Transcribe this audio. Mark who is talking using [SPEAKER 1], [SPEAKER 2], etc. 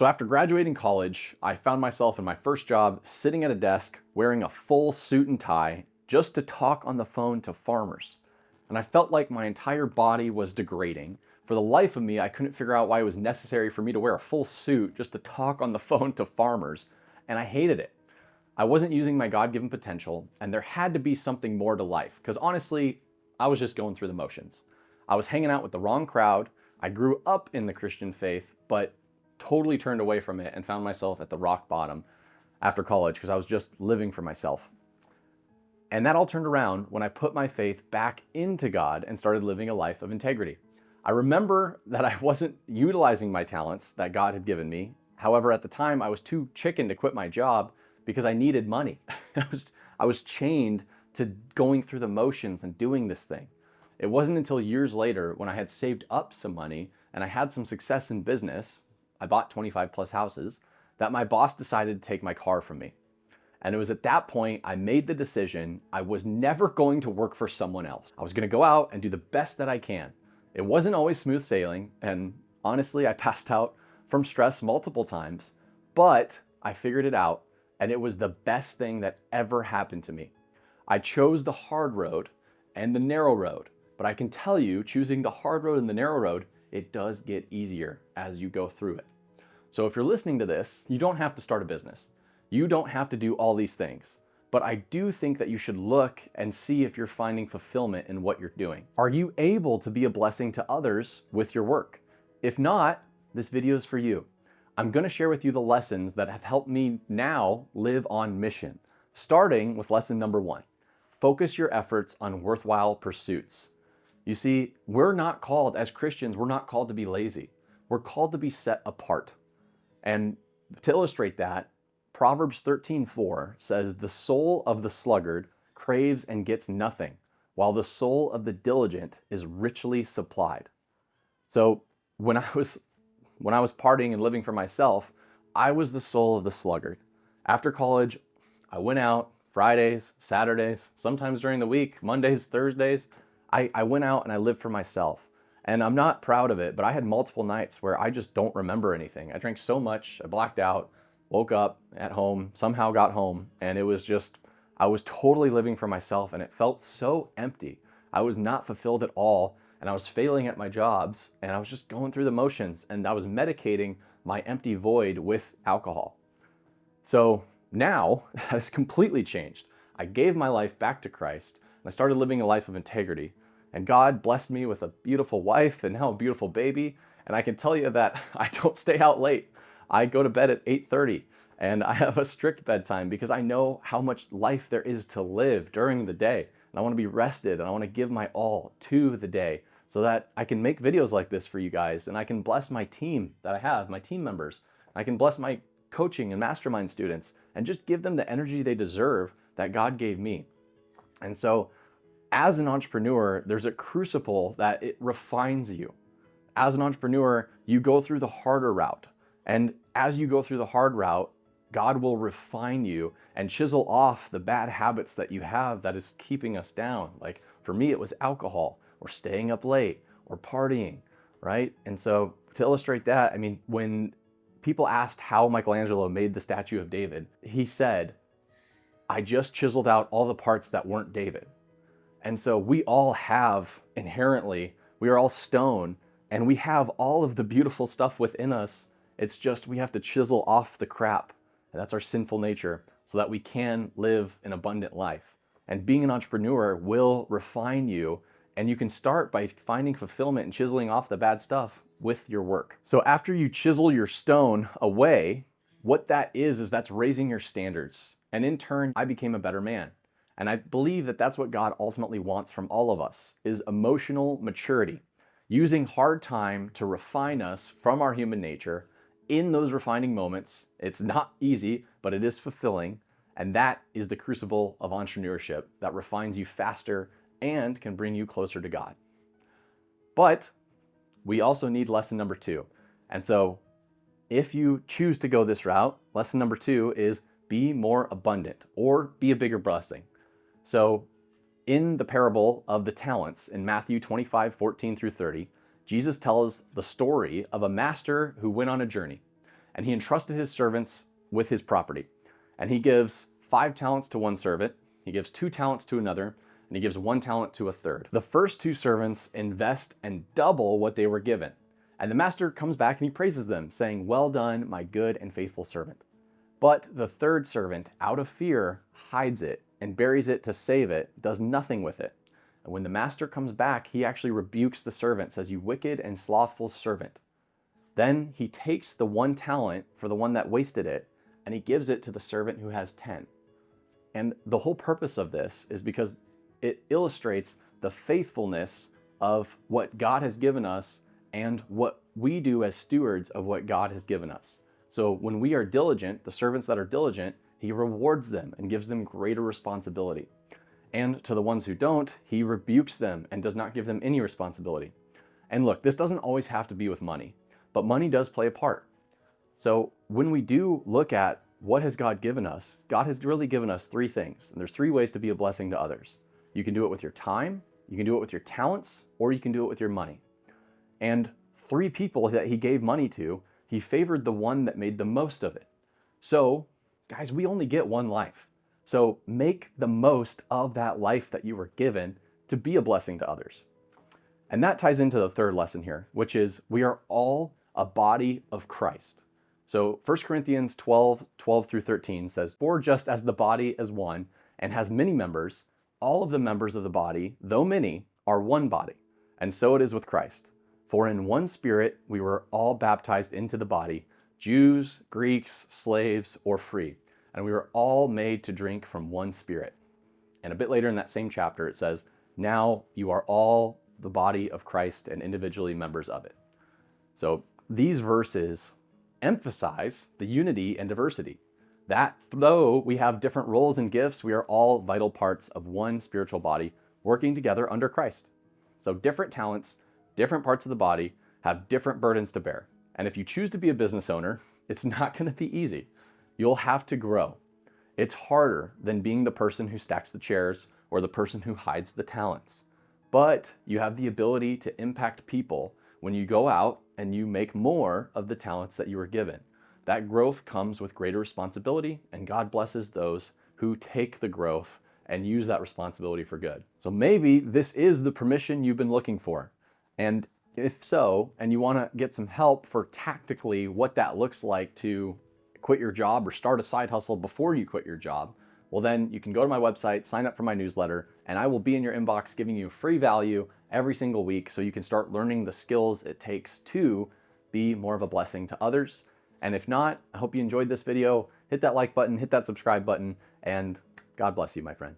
[SPEAKER 1] So after graduating college, I found myself in my first job sitting at a desk wearing a full suit and tie just to talk on the phone to farmers. And I felt like my entire body was degrading. For the life of me, I couldn't figure out why it was necessary for me to wear a full suit just to talk on the phone to farmers, and I hated it. I wasn't using my God-given potential, and there had to be something more to life, because honestly, I was just going through the motions. I was hanging out with the wrong crowd. I grew up in the Christian faith, but totally turned away from it and found myself at the rock bottom after college because I was just living for myself. And that all turned around when I put my faith back into God and started living a life of integrity. I remember that I wasn't utilizing my talents that God had given me. However, at the time, I was too chicken to quit my job because I needed money. I was chained to going through the motions and doing this thing. It wasn't until years later when I had saved up some money and I had some success in business, I bought 25 plus houses, that my boss decided to take my car from me. And it was at that point I made the decision I was never going to work for someone else. I was going to go out and do the best that I can. It wasn't always smooth sailing, and honestly, I passed out from stress multiple times, but I figured it out, and it was the best thing that ever happened to me. I chose the hard road and the narrow road, but I can tell you, choosing the hard road and the narrow road, it does get easier as you go through it. So if you're listening to this, you don't have to start a business. You don't have to do all these things. But I do think that you should look and see if you're finding fulfillment in what you're doing. Are you able to be a blessing to others with your work? If not, this video is for you. I'm going to share with you the lessons that have helped me now live on mission, starting with lesson number 1. Focus your efforts on worthwhile pursuits. You see, we're not called, as Christians, we're not called to be lazy. We're called to be set apart. And to illustrate that, Proverbs 13:4 says, "The soul of the sluggard craves and gets nothing, while the soul of the diligent is richly supplied." So when I was partying and living for myself, I was the soul of the sluggard. After college, I went out Fridays, Saturdays, sometimes during the week, Mondays, Thursdays. I went out and I lived for myself. And I'm not proud of it, but I had multiple nights where I just don't remember anything. I drank so much, I blacked out, woke up at home, somehow got home, and it was just, I was totally living for myself and it felt so empty. I was not fulfilled at all, and I was failing at my jobs, and I was just going through the motions, and I was medicating my empty void with alcohol. So now that has completely changed. I gave my life back to Christ and I started living a life of integrity. And God blessed me with a beautiful wife and now a beautiful baby. And I can tell you that I don't stay out late. I go to bed at 8:30 and I have a strict bedtime because I know how much life there is to live during the day. And I want to be rested and I want to give my all to the day so that I can make videos like this for you guys and I can bless my team that I have, my team members. I can bless my coaching and mastermind students and just give them the energy they deserve that God gave me. And so as an entrepreneur, there's a crucible that it refines you. As an entrepreneur, you go through the harder route. And as you go through the hard route, God will refine you and chisel off the bad habits that you have that is keeping us down. Like for me, it was alcohol or staying up late or partying, right? And so to illustrate that, I mean, when people asked how Michelangelo made the statue of David, he said, "I just chiseled out all the parts that weren't David." And so we all have inherently, we are all stone and we have all of the beautiful stuff within us. It's just we have to chisel off the crap, and that's our sinful nature, so that we can live an abundant life. And being an entrepreneur will refine you, and you can start by finding fulfillment and chiseling off the bad stuff with your work. So after you chisel your stone away, what that is that's raising your standards. And in turn, I became a better man. And I believe that that's what God ultimately wants from all of us, is emotional maturity, using hard time to refine us from our human nature. In those refining moments, it's not easy, but it is fulfilling. And that is the crucible of entrepreneurship that refines you faster and can bring you closer to God. But we also need lesson number 2. And so if you choose to go this route, lesson number 2 is be more abundant or be a bigger blessing. So in the parable of the talents in Matthew 25:14 through 30, Jesus tells the story of a master who went on a journey. and he entrusted his servants with his property. And he gives 5 talents to one servant, he gives 2 talents to another, and he gives 1 talent to a third. The first 2 servants invest and double what they were given. And the master comes back and he praises them, saying, "Well done, my good and faithful servant." But the third servant, out of fear, hides it and buries it to save it, does nothing with it. And when the master comes back, he actually rebukes the servant, says, "You wicked and slothful servant." Then he takes the 1 talent for the one that wasted it, and he gives it to the servant who has 10. And the whole purpose of this is because it illustrates the faithfulness of what God has given us and what we do as stewards of what God has given us. So when we are diligent, the servants that are diligent, he rewards them and gives them greater responsibility. And to the ones who don't, he rebukes them and does not give them any responsibility. And look, this doesn't always have to be with money, but money does play a part. So when we do look at what has God given us, God has really given us 3 things. And there's 3 ways to be a blessing to others. You can do it with your time, you can do it with your talents, or you can do it with your money. And 3 people that he gave money to, he favored the one that made the most of it. So, guys, we only get 1 life. So make the most of that life that you were given to be a blessing to others. And that ties into the third lesson here, which is we are all a body of Christ. So 1 Corinthians 12 through 13 says, "For just as the body is one and has many members, all of the members of the body, though many, are one body. And so it is with Christ. For in one Spirit we were all baptized into the body, Jews, Greeks, slaves, or free, and we were all made to drink from one Spirit." And a bit later in that same chapter it says, "Now you are all the body of Christ and individually members of it." So these verses emphasize the unity and diversity. That though we have different roles and gifts, we are all vital parts of one spiritual body working together under Christ. So different talents, different parts of the body have different burdens to bear. And if you choose to be a business owner, it's not going to be easy. You'll have to grow. It's harder than being the person who stacks the chairs or the person who hides the talents. But you have the ability to impact people when you go out and you make more of the talents that you were given. That growth comes with greater responsibility, and God blesses those who take the growth and use that responsibility for good. So maybe this is the permission you've been looking for. And if so, and you want to get some help for tactically what that looks like to quit your job or start a side hustle before you quit your job, well then you can go to my website, sign up for my newsletter, and I will be in your inbox giving you free value every single week so you can start learning the skills it takes to be more of a blessing to others. And if not, I hope you enjoyed this video. Hit that like button, hit that subscribe button, and God bless you, my friend.